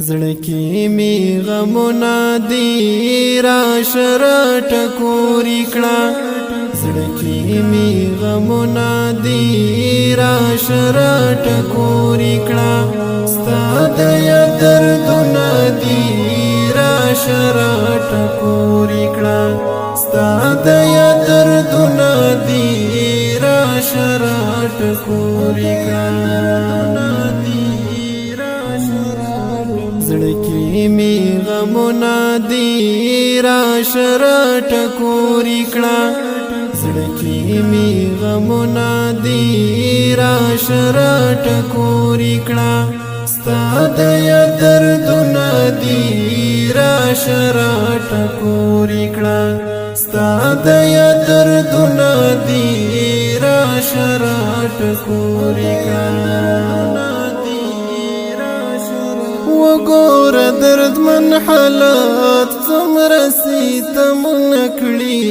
زړکی می غمونه دی راشه ټکورې کړه زړکی می غمونه دی راشه ټکورې کړه ستا د دردونه دی راشه ټکورې کړه ستا د دردونه دی راشه ټکورې کړه زړکی می غمونه دی راشه ټکورې کړه زړکی می غمونه دی راشه ټکورې کړه ستا د دردونه دی راشه ټکورې کړه ستا د دردونه دی راشه ټکورې کړه وګور دردمن حالات څومره ستمونه کړي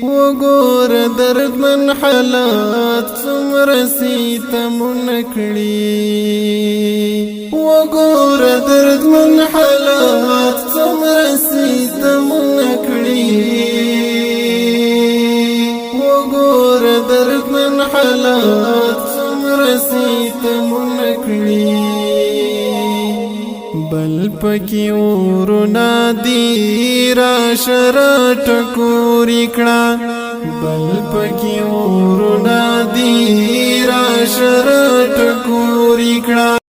وګور دردمن حالات څومره ستمونه کړي وګور دردمن حالات څومره ستمونه کړي وګور دردمن حالات ستمونه کړي بل پکې ورونه دی راشه ټکورې کړه بل پکې ورونه دی راشه ټکورې کړه